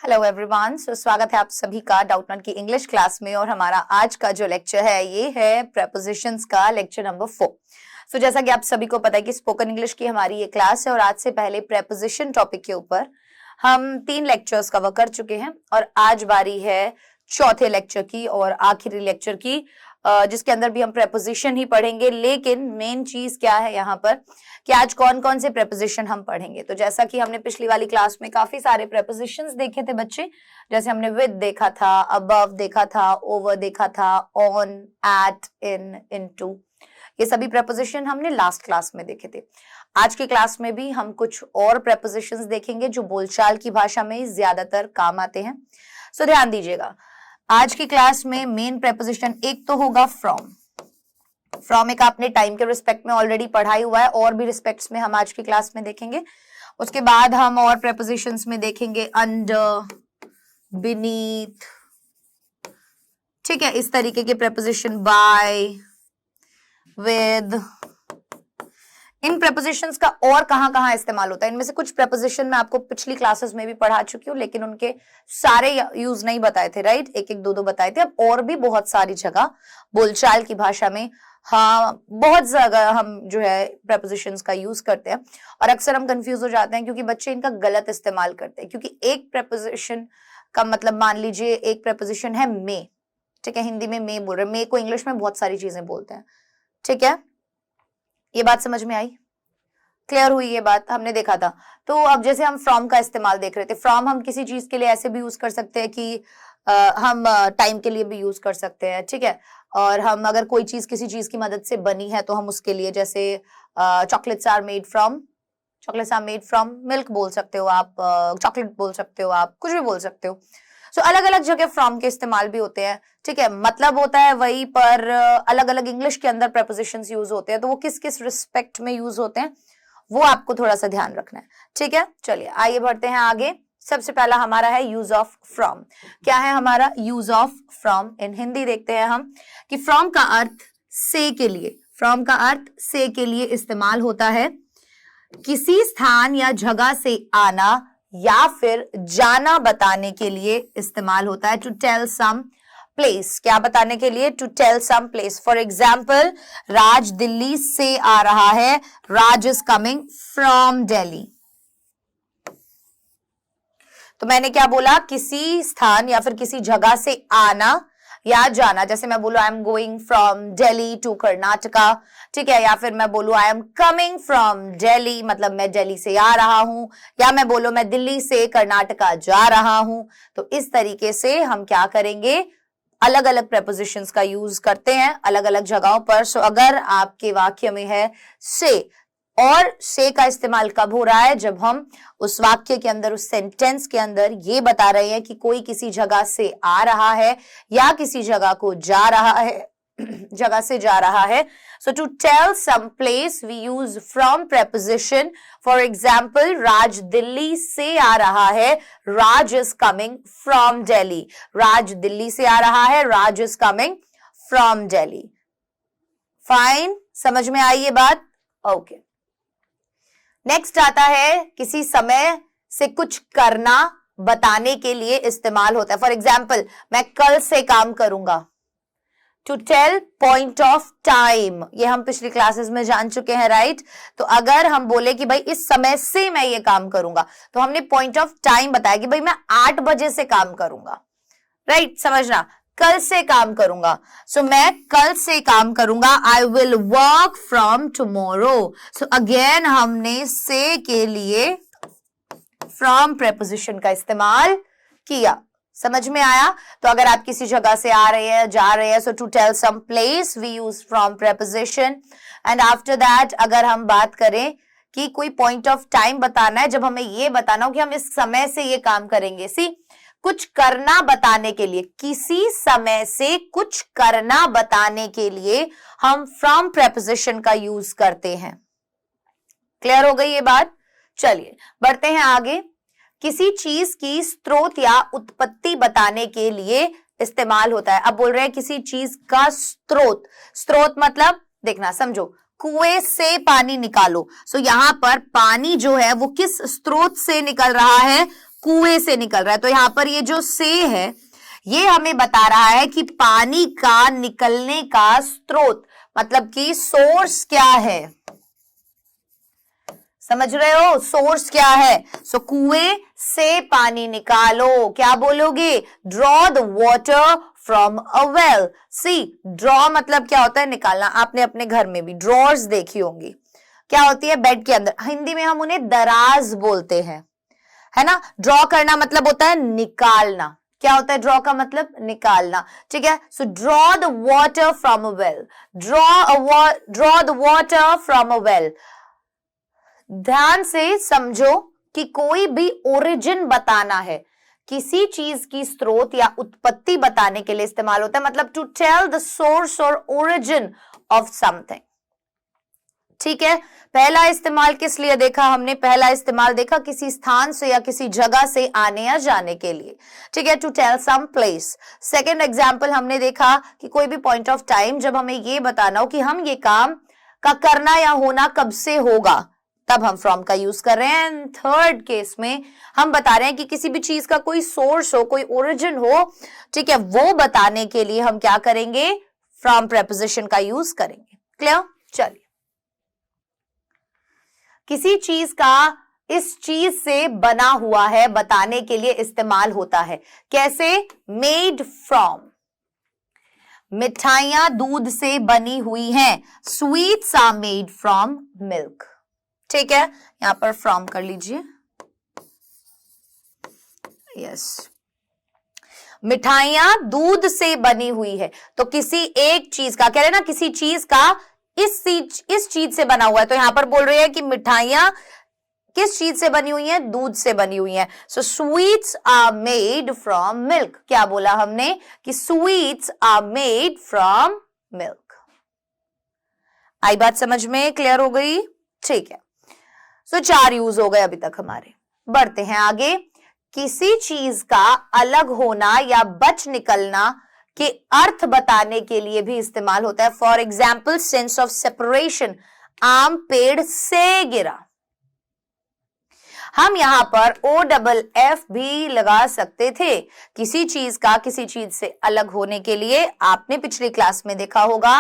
Hello everyone, स्वागत है आप सभी का डाउटनट की इंग्लिश क्लास में। और हमारा आज का जो लेक्चर है ये है प्रेपोजिशंस का लेक्चर नंबर 4। जैसा कि आप सभी को पता है कि स्पोकन इंग्लिश की हमारी ये क्लास है और आज से पहले प्रेपोजिशन टॉपिक के ऊपर हम 3 लेक्चर्स कवर कर चुके हैं और आज बारी है चौथे लेक्चर की और आखिरी लेक्चर की, जिसके अंदर भी हम प्रेपोजिशन ही पढ़ेंगे। लेकिन मेन चीज क्या है यहाँ पर कि आज कौन कौन से प्रेपोजिशन हम पढ़ेंगे। तो जैसा कि हमने पिछली वाली क्लास में काफी सारे प्रेपोजिशंस देखे थे बच्चे, जैसे हमने विद देखा था, अबव देखा था, ओवर देखा था, ऑन, एट, इन, इनटू, ये सभी प्रेपोजिशन हमने लास्ट क्लास में देखे थे। आज की क्लास में भी हम कुछ और प्रेपोजिशंस देखेंगे जो बोलचाल की भाषा में ज्यादातर काम आते हैं। सो ध्यान दीजिएगा, आज की क्लास में मेन प्रेपोजिशन एक तो होगा फ्रॉम। फ्रॉम एक आपने टाइम के रिस्पेक्ट में ऑलरेडी पढ़ाई हुआ है, और भी रिस्पेक्ट्स में हम आज की क्लास में देखेंगे। उसके बाद हम और प्रेपोजिशंस में देखेंगे अंडर, बीनीथ, ठीक है, इस तरीके के प्रेपोजिशन, बाय, विद। इन प्रेपोजिशंस का और कहां-कहां इस्तेमाल होता है, इनमें से कुछ प्रेपोजिशन मैं आपको पिछली क्लासेस में भी पढ़ा चुकी हूँ, लेकिन उनके सारे यूज नहीं बताए थे, राइट, एक एक दो बताए थे। अब और भी बहुत सारी जगह बोलचाल की भाषा में बहुत जगह हम जो है प्रेपोजिशंस का यूज करते हैं और अक्सर हम कंफ्यूज हो जाते हैं क्योंकि बच्चे इनका गलत इस्तेमाल करते हैं। क्योंकि एक प्रेपोजिशन का मतलब, मान लीजिए एक प्रेपोजिशन है मे, ठीक है, हिंदी में मे बोल रहे हैं, मे को इंग्लिश में बहुत सारी चीजें बोलते हैं, ठीक है, ये बात समझ में आई, क्लियर हुई ये बात, हमने देखा था। तो अब जैसे हम फ्रॉम का इस्तेमाल देख रहे थे, फ्रॉम हम किसी चीज के लिए ऐसे भी यूज कर सकते हैं कि हम टाइम के लिए भी यूज कर सकते हैं, ठीक है। और हम अगर कोई चीज किसी चीज की मदद से बनी है तो हम उसके लिए, जैसे chocolates are made from milk बोल सकते हो आप, चॉकलेट बोल सकते हो आप, कुछ भी बोल सकते हो। सो अलग अलग जगह फ्रॉम के इस्तेमाल भी होते हैं, ठीक है, मतलब होता है वही, पर अलग अलग इंग्लिश के अंदर प्रेपोजिशंस यूज होते हैं। तो वो किस किस रिस्पेक्ट में यूज होते हैं वो आपको थोड़ा सा ध्यान रखना है, ठीक है। चलिए आइए बढ़ते हैं आगे। सबसे पहला हमारा है यूज ऑफ फ्रॉम। क्या है हमारा use of from in Hindi? देखते हैं हम कि फ्रॉम का अर्थ से के लिए, फ्रॉम का अर्थ से के लिए इस्तेमाल होता है किसी स्थान या जगह से आना या फिर जाना बताने के लिए इस्तेमाल होता है। टू टेल सम प्लेस, क्या बताने के लिए? To tell some place. For example, Raj Delhi से आ रहा है, Raj is coming from Delhi. तो मैंने क्या बोला? किसी स्थान या फिर किसी जगह से आना या जाना। जैसे मैं बोलूं I am going from Delhi to Karnataka, ठीक है, या फिर मैं बोलूं I am coming from Delhi, मतलब मैं दिल्ली से आ रहा हूं, या मैं बोलूं मैं दिल्ली से कर्नाटका जा रहा हूं। तो इस तरीके से हम क्या करेंगे, अलग अलग प्रेपोजिशंस का यूज करते हैं अलग अलग जगहों पर। सो अगर आपके वाक्य में है से, और से का इस्तेमाल कब हो रहा है? जब हम उस वाक्य के अंदर, उस सेंटेंस के अंदर ये बता रहे हैं कि कोई किसी जगह से आ रहा है या किसी जगह को जा रहा है, जगह से जा रहा है। So to tell some place we use from preposition. For example, Raj Delhi से आ रहा है, Raj is coming from Delhi. Raj Delhi से आ रहा है, Raj is coming from Delhi. Fine, समझ में आई ये बात? ओके। नेक्स्ट आता है किसी समय से कुछ करना बताने के लिए इस्तेमाल होता है। फॉर एग्जाम्पल, मैं कल से काम करूंगा। To tell point of time, ये हम पिछली क्लासेस में जान चुके हैं, राइट। तो अगर हम बोले कि भाई इस समय से मैं ये काम करूंगा, तो हमने पॉइंट ऑफ टाइम बताया कि भाई मैं 8 बजे से काम करूंगा, राइट, समझना, कल से काम करूंगा। सो मैं कल से काम करूंगा, I will work from tomorrow. So again हमने से के लिए फ्रॉम प्रेपोजिशन का इस्तेमाल किया। समझ में आया? तो अगर आप किसी जगह से आ रहे हैं, जा रहे हैं, so to tell some place we use from preposition. And after that अगर हम बात करें कि कोई पॉइंट ऑफ टाइम बताना है, जब हमें ये बताना हो कि हम इस समय से ये काम करेंगे, सी कुछ करना बताने के लिए, किसी समय से कुछ करना बताने के लिए हम फ्रॉम प्रेपोजिशन का यूज करते हैं। क्लियर हो गई ये बात? चलिए बढ़ते हैं आगे। किसी चीज की स्रोत या उत्पत्ति बताने के लिए इस्तेमाल होता है। अब बोल रहे हैं किसी चीज का स्रोत, स्रोत मतलब देखना, समझो, कुएं से पानी निकालो। सो यहां पर पानी जो है वो किस स्रोत से निकल रहा है? कुएं से निकल रहा है। तो यहां पर ये जो से है ये हमें बता रहा है कि पानी का निकलने का स्रोत, मतलब कि सोर्स क्या है। समझ रहे हो, सोर्स क्या है। सो कुएं से पानी निकालो, क्या बोलोगे, draw the water from a well. See, draw मतलब क्या होता है, निकालना। आपने अपने घर में भी ड्रॉर्स देखी होंगी, क्या होती है, बेड के अंदर। हिंदी में हम उन्हें दराज बोलते हैं, है ना। ड्रॉ करना मतलब होता है निकालना। क्या होता है ड्रॉ का मतलब, निकालना। ठीक है, so draw the water from a well, draw the water from a well. ध्यान से समझो कि कोई भी ओरिजिन बताना है, किसी चीज की स्रोत या उत्पत्ति बताने के लिए इस्तेमाल होता है, मतलब टू टेल द सोर्स और ओरिजिन ऑफ समथिंग। ठीक है, पहला इस्तेमाल किस लिए देखा हमने, पहला इस्तेमाल देखा किसी स्थान से या किसी जगह से आने या जाने के लिए। ठीक है, to tell some place. Second example हमने देखा कि कोई भी पॉइंट ऑफ टाइम, जब हमें ये बताना हो कि हम ये काम का करना या होना कब से होगा, तब हम फ्रॉम का यूज कर रहे हैं। एंड थर्ड केस में हम बता रहे हैं कि किसी भी चीज का कोई सोर्स हो, कोई ओरिजिन हो, ठीक है, वो बताने के लिए हम क्या करेंगे, फ्रॉम प्रेपोजिशन का यूज करेंगे। क्लियर। चलिए, किसी चीज का इस चीज से बना हुआ है बताने के लिए इस्तेमाल होता है। कैसे, मेड फ्रॉम, मिठाइयां दूध से बनी हुई हैं, sweets are made from milk. ठीक है, यहां पर फ्रॉम कर लीजिए। यस, मिठाइयां दूध से बनी हुई है, तो किसी एक चीज का, कह रहे ना किसी चीज का इस चीज से बना हुआ है, तो यहां पर बोल रही है कि मिठाइयां किस चीज से बनी हुई है, दूध से बनी हुई है। So sweets are made from milk. क्या बोला हमने कि sweets are made from milk. आई बात समझ में, क्लियर हो गई। ठीक है, सो 4 यूज हो गए अभी तक हमारे। बढ़ते हैं आगे। किसी चीज का अलग होना या बच निकलना के अर्थ बताने के लिए भी इस्तेमाल होता है। For example, sense of separation, आम पेड़ से गिरा। हम यहां पर OFF भी लगा सकते थे, किसी चीज का किसी चीज से अलग होने के लिए। आपने पिछली क्लास में देखा होगा,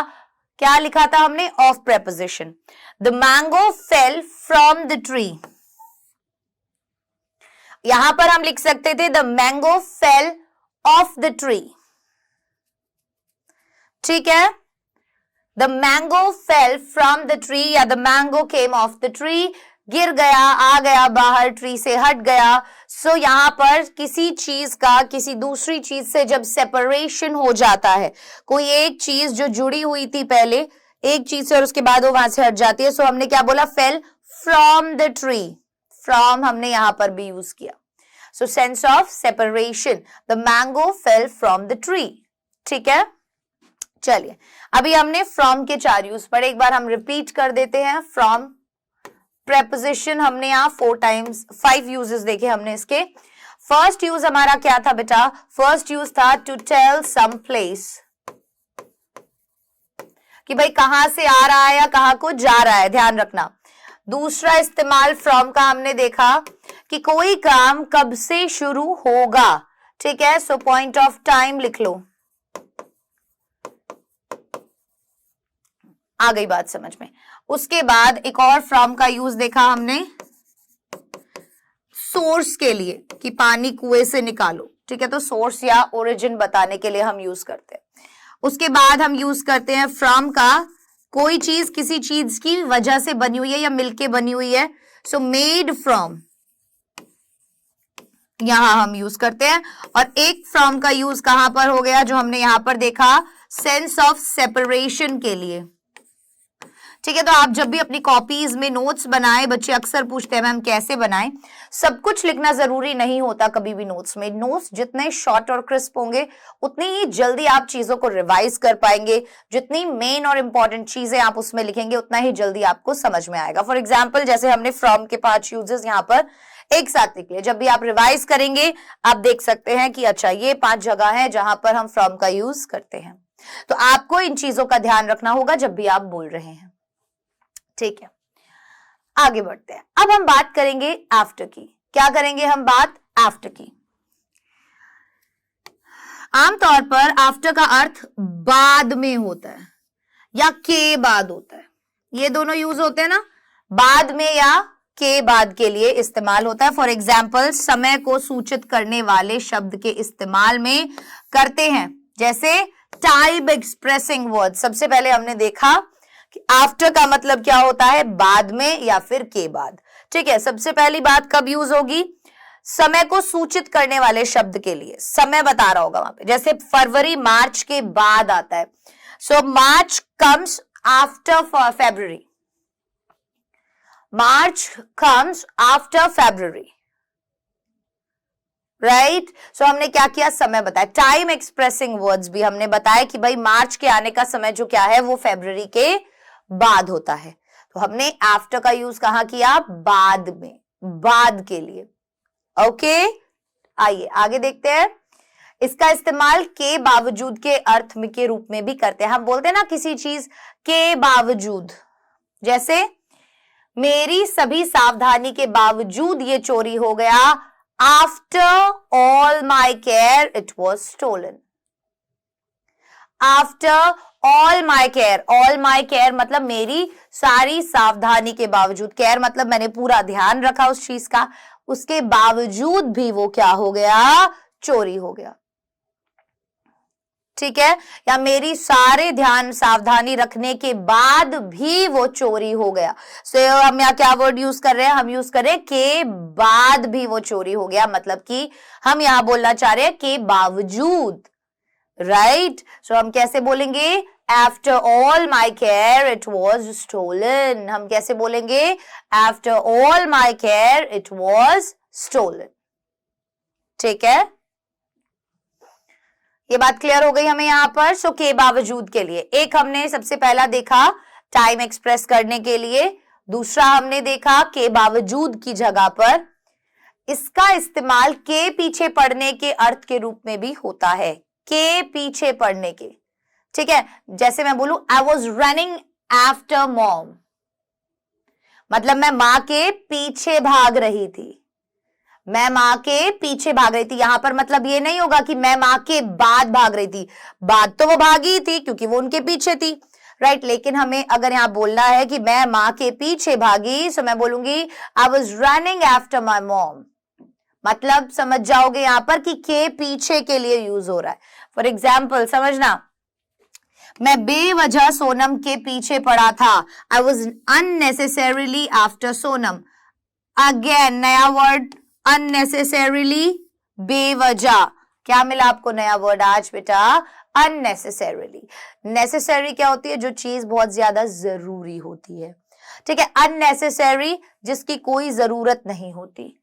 क्या लिखा था हमने, of preposition. The mango fell from the tree. यहां पर हम लिख सकते थे the mango fell of the tree. ठीक है, the mango fell from the tree या the mango came of the tree, गिर गया, आ गया बाहर, ट्री से हट गया। सो यहां पर किसी चीज का किसी दूसरी चीज से जब सेपरेशन हो जाता है, कोई एक चीज जो जुड़ी हुई थी पहले एक चीज से और उसके बाद वो वहां से हट जाती है, सो हमने क्या बोला, fell from the tree. From हमने यहां पर भी यूज किया। So sense of separation, the mango fell from the tree. ठीक है, चलिए अभी हमने फ्रॉम के 4 यूज पढ़े, एक बार हम रिपीट कर देते हैं। फ्रॉम प्रेपोजिशन हमने यहाँ 5 यूजेस देखे हमने इसके। फर्स्ट यूज हमारा क्या था बेटा, फर्स्ट यूज था टू टेल सम प्लेस, कि भाई कहां से आ रहा है या कहां को जा रहा है, ध्यान रखना। दूसरा इस्तेमाल फ्रॉम का हमने देखा कि कोई काम कब से शुरू होगा। ठीक है, सो पॉइंट ऑफ टाइम लिख लो। आ गई बात समझ में। उसके बाद एक और फ्रॉम का यूज देखा हमने सोर्स के लिए, कि पानी कुएं से निकालो। ठीक है, तो सोर्स या ओरिजिन बताने के लिए हम यूज करते हैं। उसके बाद हम यूज करते हैं फ्रॉम का, कोई चीज किसी चीज की वजह से बनी हुई है या मिलके बनी हुई है, सो मेड फ्रॉम, यहां हम यूज करते हैं। और एक फ्रॉम का यूज कहां पर हो गया, जो हमने यहां पर देखा, सेंस ऑफ सेपरेशन के लिए। ठीक है, तो आप जब भी अपनी कॉपीज में नोट्स बनाएं, बच्चे अक्सर पूछते हैं मैम कैसे बनाएं। सब कुछ लिखना जरूरी नहीं होता कभी भी नोट्स में। नोट्स जितने शॉर्ट और क्रिस्प होंगे उतनी ही जल्दी आप चीजों को रिवाइज कर पाएंगे। जितनी मेन और इंपॉर्टेंट चीजें आप उसमें लिखेंगे उतना ही जल्दी आपको समझ में आएगा। फॉर एग्जाम्पल, जैसे हमने फ्रॉम के 5 यूजेस यहाँ पर एक साथ लिख लिए। जब भी आप रिवाइज करेंगे आप देख सकते हैं कि अच्छा ये 5 जगह है जहां पर हम फ्रॉम का यूज करते हैं। तो आपको इन चीजों का ध्यान रखना होगा जब भी आप बोल रहे हैं। ठीक है, आगे बढ़ते हैं। अब हम बात करेंगे आफ्टर की। क्या करेंगे हम बात, आफ्टर की। आमतौर पर आफ्टर का अर्थ बाद में होता है या के बाद होता है, ये दोनों यूज होते हैं ना, बाद में या के बाद के लिए इस्तेमाल होता है। फॉर एग्जाम्पल समय को सूचित करने वाले शब्द के इस्तेमाल में करते हैं, जैसे टाइम एक्सप्रेसिंग वर्ड। सबसे पहले हमने देखा कि आफ्टर का मतलब क्या होता है, बाद में या फिर के बाद। ठीक है, सबसे पहली बात कब यूज होगी, समय को सूचित करने वाले शब्द के लिए समय बता रहा होगा वहां पे, जैसे फरवरी मार्च के बाद आता है, सो मार्च कम्स आफ्टर फेब्रुअरी, मार्च कम्स आफ्टर फेब्रुअरी, राइट। सो हमने क्या किया, समय बताया। टाइम एक्सप्रेसिंग वर्ड्स भी हमने बताया कि भाई मार्च के आने का समय जो क्या है वो फेब्रुअरी के बाद होता है, तो हमने आफ्टर का यूज कहां किया, बाद में, बाद के लिए। ओके, आइए आगे देखते हैं। इसका इस्तेमाल के बावजूद के अर्थ में के रूप में भी करते हैं। हम बोलते हैं ना किसी चीज के बावजूद, जैसे मेरी सभी सावधानी के बावजूद ये चोरी हो गया, after all my care it was stolen. After all my care, all my care मतलब मेरी सारी सावधानी के बावजूद, केयर मतलब मैंने पूरा ध्यान रखा उस चीज का, उसके बावजूद भी वो क्या हो गया, चोरी हो गया। ठीक है, या मेरी सारे ध्यान सावधानी रखने के बाद भी वो चोरी हो गया। सो हम यहाँ क्या वर्ड यूज कर रहे हैं, हम यूज कर रहे हैं के बाद भी वो चोरी हो गया, मतलब कि हम यहाँ बोलना चाह रहे हैं के बावजूद, राइट। सो हम कैसे बोलेंगे, after all my care it was stolen. हम कैसे बोलेंगे, after all my care it was stolen. ठीक है, ये बात क्लियर हो गई हमें यहां पर। सो के बावजूद के लिए एक हमने सबसे पहला देखा टाइम एक्सप्रेस करने के लिए, दूसरा हमने देखा के बावजूद की जगह पर इसका इस्तेमाल के पीछे पड़ने के अर्थ के रूप में भी होता है, के पीछे पड़ने के। ठीक है, जैसे मैं बोलूं I was running after mom, मतलब मैं मां के पीछे भाग रही थी, मैं मां के पीछे भाग रही थी। यहां पर मतलब ये नहीं होगा कि मैं मां के बाद भाग रही थी, बाद तो वो भागी थी क्योंकि वो उनके पीछे थी, राइट। लेकिन हमें अगर यहां बोलना है कि मैं मां के पीछे भागी, सो मैं बोलूंगी I was running after my mom, मतलब समझ जाओगे यहां पर कि के पीछे के लिए यूज हो रहा है। फॉर एग्जाम्पल समझना, मैं बेवजह सोनम के पीछे पड़ा था, आई was unnecessarily after Sonam. Again नया वर्ड अननेसेसरीली, बेवजह। क्या मिला आपको नया वर्ड आज बेटा, अननेसेसरीली। नेसेसरी क्या होती है, जो चीज बहुत ज्यादा जरूरी होती है। ठीक है, अननेसेसरी जिसकी कोई जरूरत नहीं होती,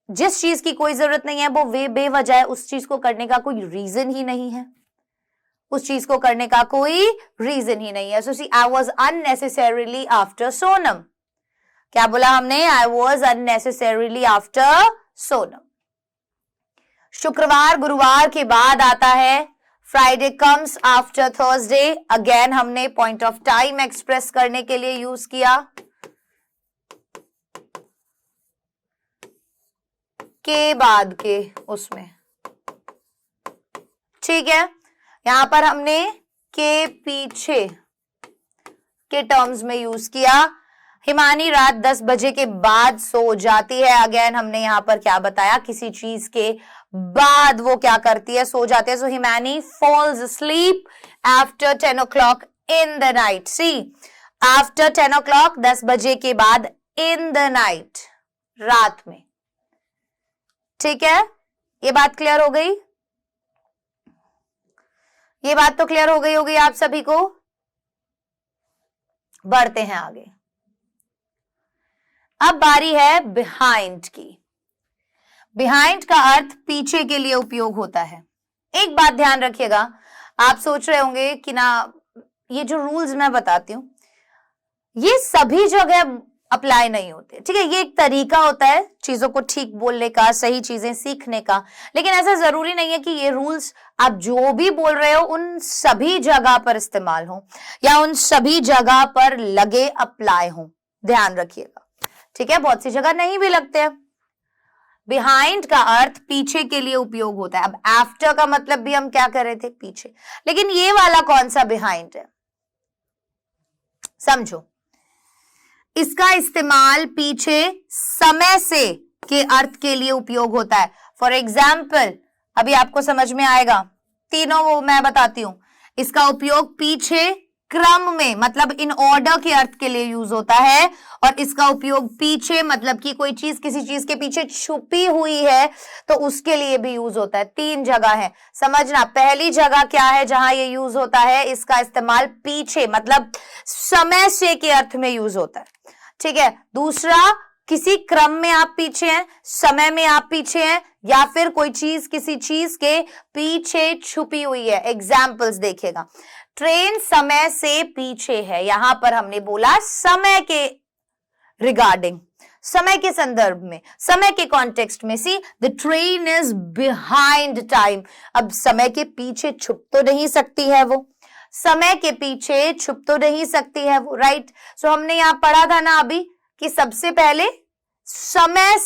जिस चीज की कोई जरूरत नहीं है वो बेवजह है, उस चीज को करने का कोई रीजन ही नहीं है, उस चीज को करने का कोई रीजन ही नहीं है। So see I was unnecessarily after Sonam. क्या बोला हमने, I was unnecessarily after Sonam. शुक्रवार गुरुवार के बाद आता है, Friday comes after Thursday. Again हमने पॉइंट ऑफ टाइम एक्सप्रेस करने के लिए यूज किया, के बाद के उसमें। ठीक है, यहां पर हमने के पीछे के टर्म्स में यूज किया। हिमानी रात 10 बजे के बाद सो जाती है। अगेन हमने यहां पर क्या बताया, किसी चीज के बाद वो क्या करती है, सो जाती है। So Himani falls asleep after 10 o'clock in the night. See, after 10 o'clock 10 बजे के बाद, इन द नाइट रात में। ठीक है, ये बात क्लियर हो गई, ये बात तो क्लियर हो गई होगी आप सभी को। बढ़ते हैं आगे। अब बारी है बिहाइंड की। बिहाइंड का अर्थ पीछे के लिए उपयोग होता है। एक बात ध्यान रखिएगा, आप सोच रहे होंगे कि ना ये जो रूल्स मैं बताती हूं ये सभी जगह अप्लाई नहीं होते। ठीक है, ये एक तरीका होता है चीजों को ठीक बोलने का, सही चीजें सीखने का, लेकिन ऐसा जरूरी नहीं है कि ये रूल्स आप जो भी बोल रहे हो उन सभी जगह पर इस्तेमाल हो या उन सभी जगह पर लगे अप्लाई हो। ध्यान रखिएगा, ठीक है। बहुत सी जगह नहीं भी लगते हैं। बिहाइंड का अर्थ पीछे के लिए उपयोग होता है। अब आफ्टर का मतलब भी हम क्या कर रहे थे, पीछे, लेकिन ये वाला कौन सा बिहाइंड है, समझो। इसका इस्तेमाल पीछे, समय से के अर्थ के लिए उपयोग होता है। फॉर एग्जाम्पल, अभी आपको समझ में आएगा, तीनों वो मैं बताती हूं। इसका उपयोग पीछे, क्रम में मतलब इन ऑर्डर के अर्थ के लिए यूज होता है, और इसका उपयोग पीछे मतलब कि कोई चीज किसी चीज के पीछे छुपी हुई है तो उसके लिए भी यूज होता है। 3 जगह है, समझना। पहली जगह क्या है जहां ये यूज होता है, इसका इस्तेमाल पीछे मतलब समय से के अर्थ में यूज होता है, ठीक है। दूसरा, किसी क्रम में आप पीछे हैं, समय में आप पीछे हैं, या फिर कोई चीज किसी चीज के पीछे छुपी हुई है। एग्जाम्पल्स देखिएगा, ट्रेन समय से पीछे है, यहां पर हमने बोला समय के रिगार्डिंग, समय के संदर्भ में, समय के कॉन्टेक्स्ट में। See, the train is behind time. अब समय के पीछे छुप तो नहीं सकती है वो, समय के पीछे छुप तो नहीं सकती है वो, राइट। सो हमने यहां पढ़ा था ना अभी कि सबसे पहले समय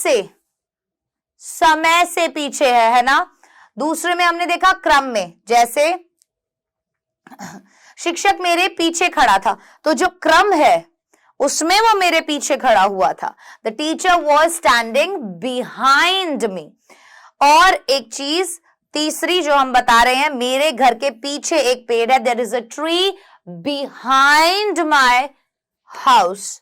से पीछे है ना। दूसरे में हमने देखा क्रम में, जैसे शिक्षक मेरे पीछे खड़ा था, तो जो क्रम है उसमें वो मेरे पीछे खड़ा हुआ था। The teacher was standing behind me. और एक चीज तीसरी जो हम बता रहे हैं, मेरे घर के पीछे एक पेड़ है, there is a tree behind my house.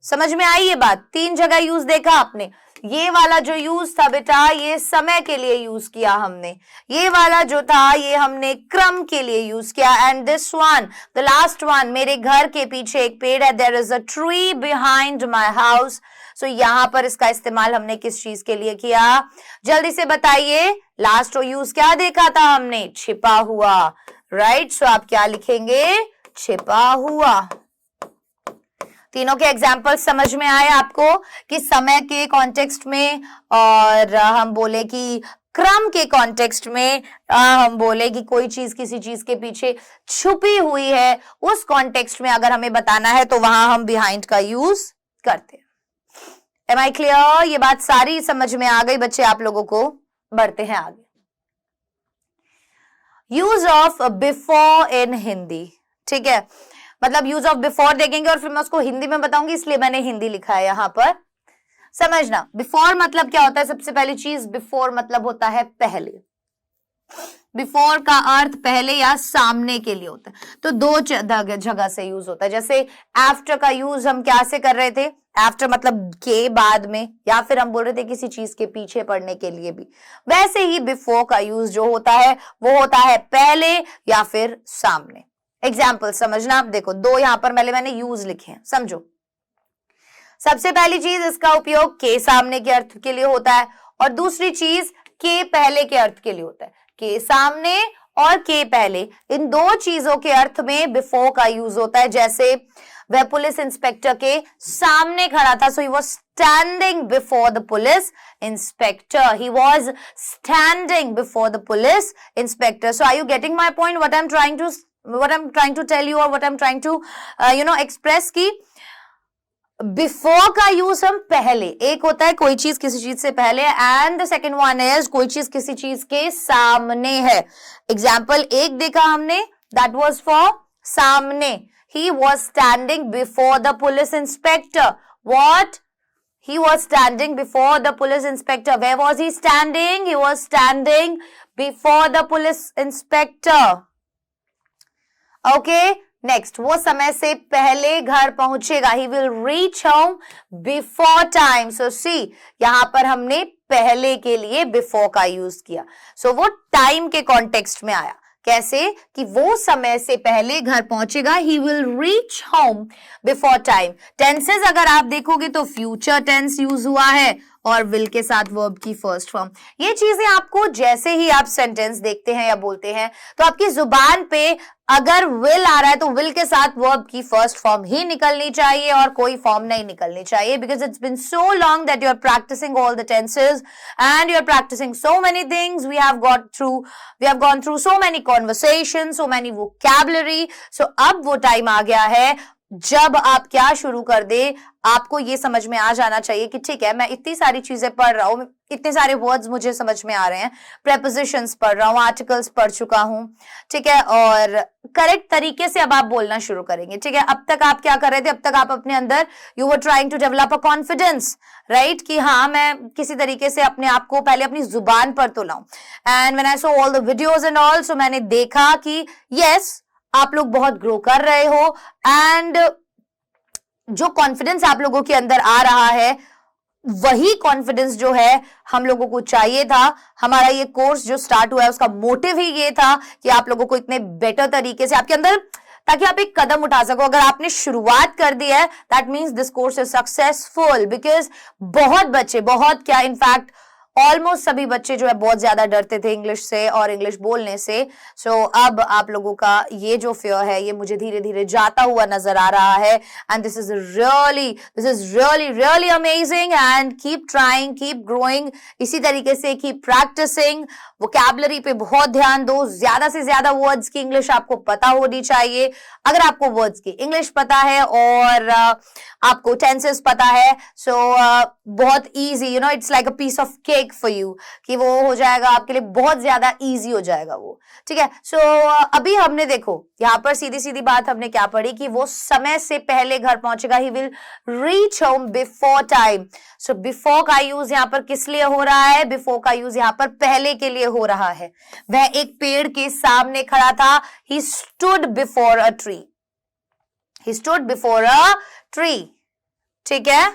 समझ में आई ये बात? 3 जगह यूज देखा आपने। ये वाला जो यूज था बेटा, ये समय के लिए यूज किया हमने। ये वाला जो था ये हमने क्रम के लिए यूज किया। And this one, the last one, मेरे घर के पीछे एक पेड़ है, there is a tree behind my house. So यहां पर इसका इस्तेमाल हमने किस चीज के लिए किया, जल्दी से बताइए। लास्ट यूज क्या देखा था हमने, छिपा हुआ, राइट। सो आप क्या लिखेंगे, छिपा हुआ। तीनों के एग्जाम्पल समझ में आए आपको कि समय के कॉन्टेक्स्ट में, और हम बोले कि क्रम के कॉन्टेक्स्ट में, हम बोले कि कोई चीज किसी चीज के पीछे छुपी हुई है, उस कॉन्टेक्स्ट में अगर हमें बताना है तो वहां हम बिहाइंड का यूज करते हैं। Am I clear? ये बात सारी समझ में आ गई बच्चे आप लोगों को? बढ़ते हैं आगे। Use of before in Hindi, ठीक है। मतलब यूज ऑफ बिफोर देखेंगे और फिर मैं उसको हिंदी में बताऊंगी, इसलिए मैंने हिंदी लिखा है यहां पर। समझना, बिफोर मतलब क्या होता है। सबसे पहली चीज, बिफोर मतलब होता है पहले। बिफोर का अर्थ पहले या सामने के लिए होता है, तो 2 जगह से यूज होता है। जैसे आफ्टर का यूज हम क्या से कर रहे थे, आफ्टर मतलब के बाद में, या फिर हम बोल रहे थे किसी चीज के पीछे पड़ने के लिए भी। वैसे ही बिफोर का यूज जो होता है वो होता है पहले या फिर सामने। एग्जाम्पल समझना, आप देखो 2 यहां पर मैंने यूज लिखे हैं, समझो। सबसे पहली चीज, इसका उपयोग के सामने के अर्थ के लिए होता है, और दूसरी चीज के पहले के अर्थ के लिए होता है। के सामने और के पहले, इन 2 चीजों के अर्थ में बिफोर का यूज होता है। जैसे वह पुलिस इंस्पेक्टर के सामने खड़ा था, so he was standing before the police inspector. He was standing before the police inspector. So are you getting my point, what I am trying to tell you, और what I am trying to express की before का use हम पहले, एक होता है कोई चीज किसी चीज से पहले, and the second one is कोई चीज किसी चीज के सामने है। एग्जाम्पल 1 देखा हमने, दैट वाज फॉर सामने। ही was standing before the police inspector. What? He was standing before the police inspector. Where was he standing? He was standing before the police inspector. Okay. Next, वो समय से पहले घर पहुंचेगा। He will reach home before time. So see, यहां पर हमने पहले के लिए before का यूज किया। So वो टाइम के कॉन्टेक्स्ट में आया। कैसे? कि वो समय से पहले घर पहुंचेगा। He will reach home before time. Tenses अगर आप देखोगे तो फ्यूचर टेंस यूज हुआ है और विल के साथ वर्ब की फर्स्ट फॉर्म। ये चीजें आपको जैसे ही आप सेंटेंस देखते हैं या बोलते हैं तो आपकी जुबान पे अगर विल आ रहा है तो विल के साथ वर्ब की फर्स्ट फॉर्म ही निकलनी चाहिए और कोई फॉर्म नहीं निकलनी चाहिए, because it's been so long that you are practising all the tenses and you are practising so many things. We have gone through so many conversation, so many vocabulary. So अब वो time आ गया है जब आप क्या शुरू कर दे, आपको ये समझ में आ जाना चाहिए कि ठीक है, मैं इतनी सारी चीजें पढ़ रहा हूं, इतने सारे वर्ड्स मुझे समझ में आ रहे हैं, प्रेपोजिशंस पढ़ रहा हूं, आर्टिकल्स पढ़ चुका हूं, ठीक है, और करेक्ट तरीके से अब आप बोलना शुरू करेंगे, ठीक है। अब तक आप क्या कर रहे थे, अब तक आप अपने अंदर you were trying to develop a confidence, right, कि हाँ मैं किसी तरीके से अपने आप को पहले अपनी जुबान पर तो लाऊं। And when I saw all the videos and all, so मैंने देखा कि यस, आप लोग बहुत ग्रो कर रहे हो, एंड जो कॉन्फिडेंस आप लोगों के अंदर आ रहा है, वही कॉन्फिडेंस जो है हम लोगों को चाहिए था। हमारा ये कोर्स जो स्टार्ट हुआ है उसका मोटिव ही ये था कि आप लोगों को इतने बेटर तरीके से आपके अंदर, ताकि आप एक कदम उठा सको। अगर आपने शुरुआत कर दी है, that means this course is successful, because बहुत बच्चे, बहुत क्या, इनफैक्ट ऑलमोस्ट सभी बच्चे जो है बहुत ज्यादा डरते थे इंग्लिश से और इंग्लिश बोलने से। सो अब आप लोगों का ये जो फियर है, ये मुझे धीरे धीरे जाता हुआ नजर आ रहा है, and this is really really amazing, and keep trying, keep growing, इसी तरीके से कीप प्रैक्टिसिंग। वोकैबुलरी पे बहुत ध्यान दो, ज्यादा से ज्यादा वर्ड्स की इंग्लिश आपको पता होनी चाहिए। अगर आपको वर्ड्स की इंग्लिश पता है और आपको टेंसेस पता है, सो बहुत easy, you know, it's like a piece of cake for you, कि वो हो जाएगा आपके लिए, बहुत ज्यादा इजी हो जाएगा वो, ठीक है। सो अभी हमने देखो यहाँ पर सीधी सीधी बात हमने क्या पढ़ी कि वो समय से पहले घर पहुंचेगा, he will reach home before time. So before का यूज यहाँ पर किस लिए हो रहा है, बिफोर का यूज यहाँ पर पहले के लिए हो रहा है। वह एक पेड़ के सामने खड़ा था, he stood before a tree, he stood before a tree, ठीक है।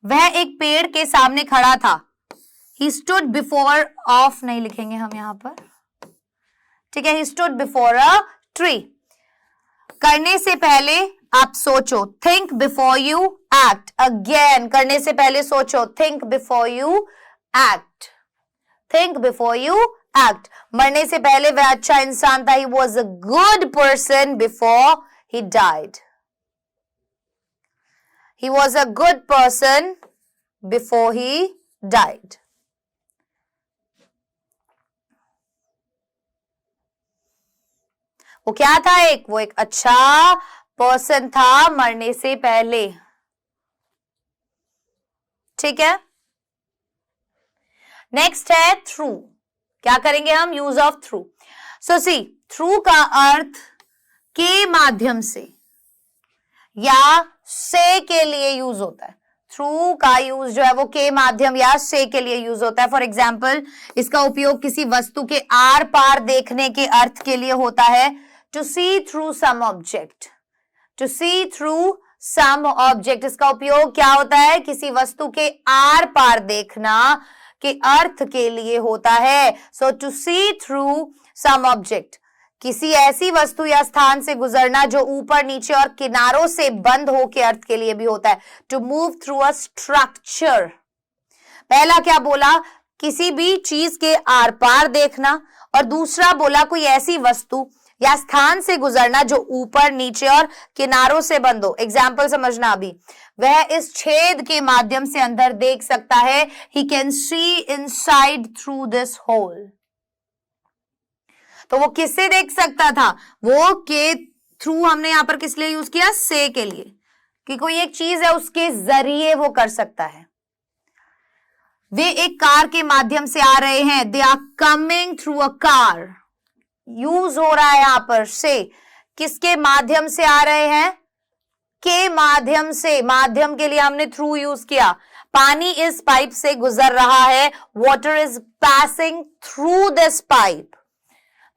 वह एक पेड़ के सामने खड़ा था, he stood before, ऑफ नहीं लिखेंगे हम यहां पर, ठीक है, he stood before a tree। करने से पहले आप सोचो, think before you act, again करने से पहले सोचो, think before you act, think before you act। मरने से पहले वह अच्छा इंसान था, he was a good person before he died, he was a good person before he died। वो क्या था, वो एक अच्छा पर्सन था मरने से पहले, ठीक है। नेक्स्ट है थ्रू। क्या करेंगे हम, use of through. So see, through का अर्थ के माध्यम से या से के लिए यूज होता है। थ्रू का यूज जो है वो के माध्यम या से के लिए यूज होता है। फॉर एग्जाम्पल, इसका उपयोग किसी वस्तु के आर पार देखने के अर्थ के लिए होता है, to see through some object, to see through some object. इसका उपयोग क्या होता है, किसी वस्तु के आर पार देखना के अर्थ के लिए होता है। So to see through some object, किसी ऐसी वस्तु या स्थान से गुजरना जो ऊपर नीचे और किनारों से बंद हो के अर्थ के लिए भी होता है। To move through a structure, पहला क्या बोला, किसी भी चीज के आर पार देखना, और दूसरा बोला कोई ऐसी वस्तु या स्थान से गुजरना जो ऊपर नीचे और किनारों से बंद हो। एग्जाम्पल समझना, अभी वह इस छेद के माध्यम से अंदर देख सकता है, he can see inside through this hole. तो वो किससे देख सकता था, वो के थ्रू हमने यहां पर किस लिए यूज किया, से के लिए, कि कोई एक चीज है उसके जरिए वो कर सकता है। वे एक कार के माध्यम से आ रहे हैं, they are coming through a car, use हो रहा है यहां पर से, किसके माध्यम से आ रहे हैं, के माध्यम से। माध्यम के लिए हमने थ्रू यूज किया। पानी इस पाइप से गुजर रहा है, water is passing through this pipe.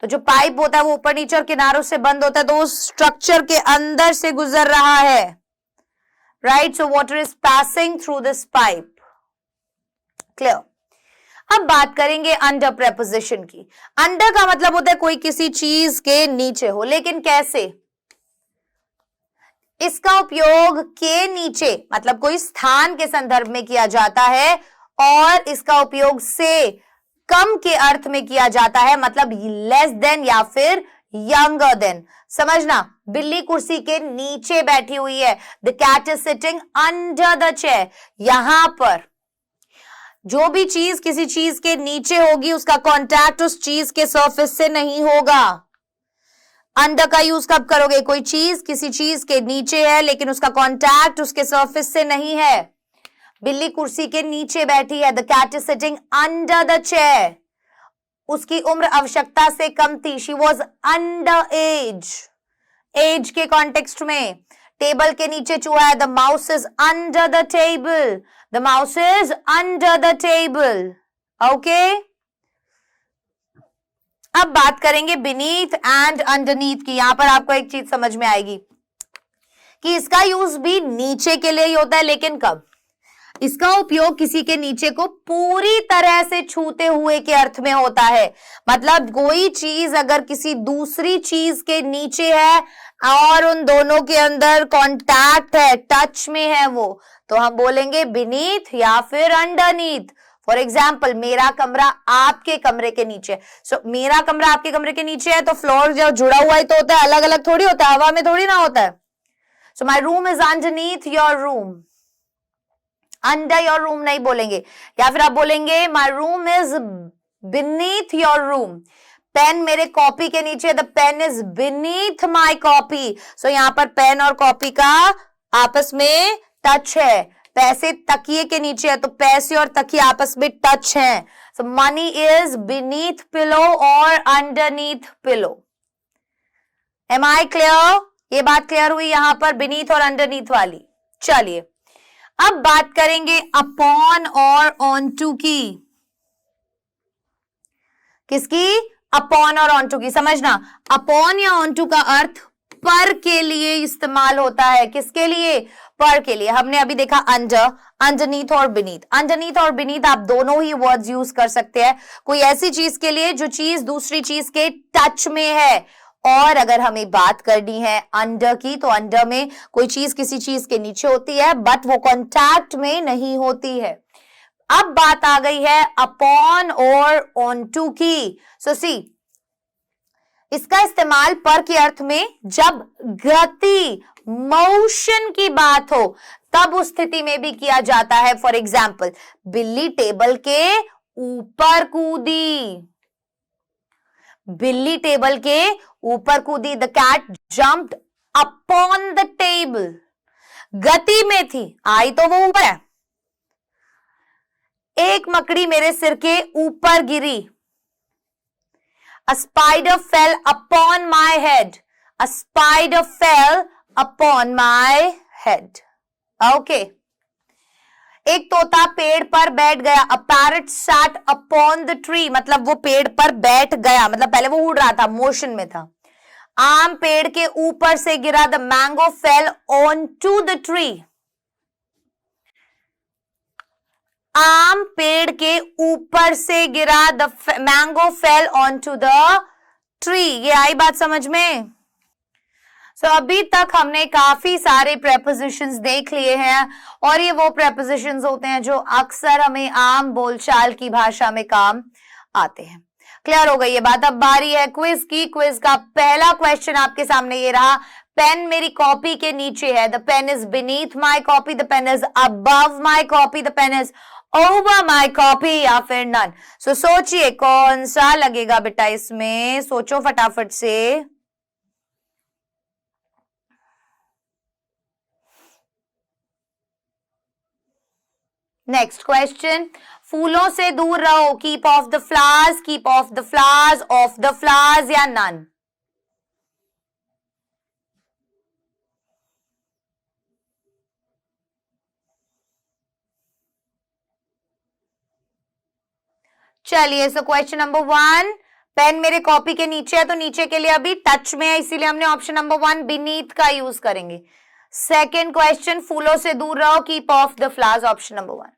तो जो पाइप होता है वो ऊपर नीचे और किनारों से बंद होता है, तो उस स्ट्रक्चर के अंदर से गुजर रहा है, right. So water is passing through this pipe, clear. अब बात करेंगे अंडर प्रेपोजिशन की। अंडर का मतलब होता है कोई किसी चीज के नीचे हो, लेकिन कैसे, इसका उपयोग के नीचे मतलब कोई स्थान के संदर्भ में किया जाता है, और इसका उपयोग से कम के अर्थ में किया जाता है, मतलब लेस देन या फिर यंगर देन। समझना, बिल्ली कुर्सी के नीचे बैठी हुई है, the cat is sitting under the chair. यहां पर जो भी चीज किसी चीज के नीचे होगी, उसका कांटेक्ट उस चीज के सरफेस से नहीं होगा। अंडर का यूज कब करोगे? कोई चीज किसी चीज के नीचे है लेकिन उसका कांटेक्ट उसके सरफेस से नहीं है। बिल्ली कुर्सी के नीचे बैठी है, the cat is sitting under the chair. उसकी उम्र आवश्यकता से कम थी, she was under age. Age के कॉन्टेक्स्ट में टेबल के नीचे चूहा है, the mouse is under the table, the mouse is under the table. Okay, अब बात करेंगे बीनीथ एंड अंडरनीथ की। यहां पर आपको एक चीज समझ में आएगी कि इसका यूज भी नीचे के लिए ही होता है, लेकिन कब? इसका उपयोग किसी के नीचे को पूरी तरह से छूते हुए के अर्थ में होता है। मतलब कोई चीज अगर किसी दूसरी चीज के नीचे है और उन दोनों के अंदर कांटेक्ट है, टच में है वो, तो हम बोलेंगे बीनीथ या फिर अंडरनीथ। फॉर एग्जाम्पल, मेरा कमरा आपके कमरे के नीचे। सो मेरा कमरा आपके कमरे के नीचे है तो फ्लोर जो जुड़ा हुआ ही तो होता है, अलग अलग थोड़ी होता है, हवा में थोड़ी ना होता है। So my room is underneath your room. Under your room नहीं बोलेंगे, या फिर आप बोलेंगे my room is beneath your room. Pen मेरे कॉपी के नीचे, the pen is beneath my copy. So यहां पर पेन और कॉपी का आपस में टच है। पैसे तकिए के नीचे है तो पैसे और तकिए आपस में टच हैं। So money is beneath pillow और underneath pillow. Am I clear? ये बात क्लियर हुई यहां पर बीनीथ और अंडरनीथ वाली। चलिए अब बात करेंगे अपॉन और ऑनटू की। किसकी? अपॉन और ऑनटू की। समझना, अपॉन या ऑनटू का अर्थ पर के लिए इस्तेमाल होता है। किसके लिए? पर के लिए। हमने अभी देखा अंडर, अंडरनीथ और बीनीथ। अंडरनीथ और बीनीथ आप दोनों ही वर्ड्स यूज कर सकते हैं कोई ऐसी चीज के लिए जो चीज दूसरी चीज के टच में है। और अगर हमें बात करनी है अंडर की, तो अंडर में कोई चीज किसी चीज के नीचे होती है बट वो कांटेक्ट में नहीं होती है। अब बात आ गई है अपॉन और ऑनटू की। सो सी, इसका इस्तेमाल पर के अर्थ में जब गति, मोशन की बात हो तब उस स्थिति में भी किया जाता है। फॉर एग्जाम्पल, बिल्ली टेबल के ऊपर कूदी। बिल्ली टेबल के ऊपर कूदी। The cat jumped upon the table. गति में थी, आई तो वो ऊपर है। एक मकड़ी मेरे सिर के ऊपर गिरी। A spider fell upon my head. A spider fell upon my head. Okay. एक तोता पेड़ पर बैठ गया। A parrot sat upon the tree. मतलब वो पेड़ पर बैठ गया, मतलब पहले वो उड़ रहा था, मोशन में था। आम पेड़ के ऊपर से गिरा। The mango fell onto the tree. आम पेड़ के ऊपर से गिरा। The mango fell on to the tree. ये आई बात समझ में? सो अभी तक हमने काफी सारे प्रेपोजिशंस देख लिए हैं और ये वो प्रेपोजिशंस होते हैं जो अक्सर हमें आम बोलचाल की भाषा में काम आते हैं। क्लियर हो गई ये बात? अब बारी है क्विज की। क्विज का पहला क्वेश्चन आपके सामने ये रहा, पेन मेरी कॉपी के नीचे है। The pen is beneath my copy, the pen is above my copy, the pen is over my copy या फिर नन। सो सोचिए कौन सा लगेगा बेटा इसमें, सोचो फटाफट से। नेक्स्ट क्वेश्चन, फूलों से दूर रहो। Keep of the flowers, keep of the flowers, of the flowers या नन। चलिए, सो क्वेश्चन नंबर 1, पेन मेरे कॉपी के नीचे है तो नीचे के लिए अभी टच में है, इसीलिए हमने ऑप्शन नंबर 1 बीनीथ का यूज करेंगे। सेकेंड क्वेश्चन, फूलों से दूर रहो, keep of the flowers, option number 1।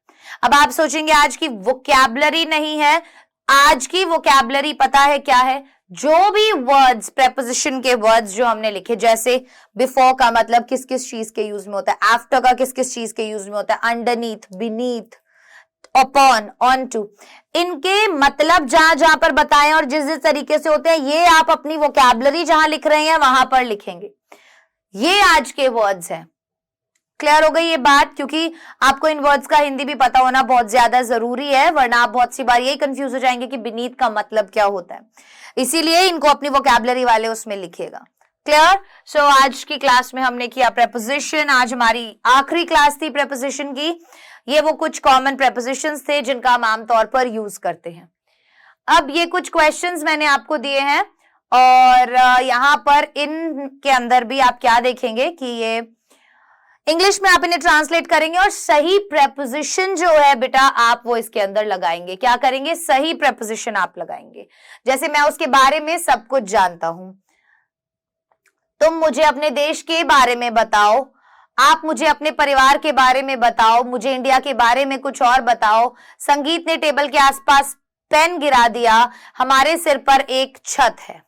अब आप सोचेंगे आज की वोकैबुलरी नहीं है। आज की वोकैबुलरी पता है क्या है? जो भी वर्ड्स, प्रेपोजिशन के वर्ड्स जो हमने लिखे, जैसे बिफोर का मतलब किस किस चीज के यूज में होता है, आफ्टर का किस किस चीज के यूज में होता है, अंडरनीथ, बीनीथ, अपॉन, ऑनटू, इनके मतलब जहां जहां पर बताएं और जिस जिस तरीके से होते हैं, ये आप अपनी वोकैबुलरी जहां लिख रहे हैं वहां पर लिखेंगे। ये आज के वर्ड्स हैं। क्लियर हो गई ये बात? क्योंकि आपको इन वर्ड्स का हिंदी भी पता होना बहुत ज्यादा जरूरी है, वरना आप बहुत सी बार यही कंफ्यूज हो जाएंगे कि बीनीथ का मतलब क्या होता है। इसीलिए इनको अपनी वोकैबुलरी वाले उसमें लिखिएगा। क्लियर? सो आज की क्लास में हमने किया प्रेपोजिशन। आज हमारी आखिरी क्लास थी प्रेपोजिशन की। ये वो कुछ कॉमन प्रेपोजिशंस थे जिनका हम आमतौर पर यूज करते हैं। अब ये कुछ क्वेश्चंस मैंने आपको दिए हैं और यहाँ पर इनके अंदर भी आप क्या देखेंगे कि ये इंग्लिश में आप इन्हें ट्रांसलेट करेंगे और सही प्रेपोजिशन जो है बेटा आप वो इसके अंदर लगाएंगे। क्या करेंगे? सही प्रेपोजिशन आप लगाएंगे। जैसे मैं उसके बारे में सब कुछ जानता हूं, तुम मुझे अपने देश के बारे में बताओ, आप मुझे अपने परिवार के बारे में बताओ, मुझे इंडिया के बारे में कुछ और बताओ, संगीत ने टेबल के आसपास पेन गिरा दिया, हमारे सिर पर एक छत है।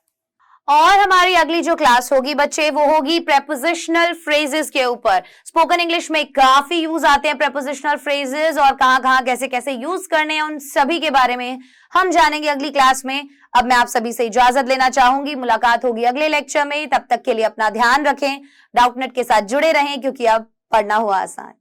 और हमारी अगली जो क्लास होगी बच्चे वो होगी प्रेपोजिशनल फ्रेजेस के ऊपर। स्पोकन इंग्लिश में काफी यूज आते हैं प्रेपोजिशनल फ्रेजेस और कहां कैसे कैसे यूज करने हैं उन सभी के बारे में हम जानेंगे अगली क्लास में। अब मैं आप सभी से इजाजत लेना चाहूंगी, मुलाकात होगी अगले लेक्चर में। तब तक के लिए अपना ध्यान रखें, डाउटनेट के साथ जुड़े रहें क्योंकि अब पढ़ना हुआ आसान।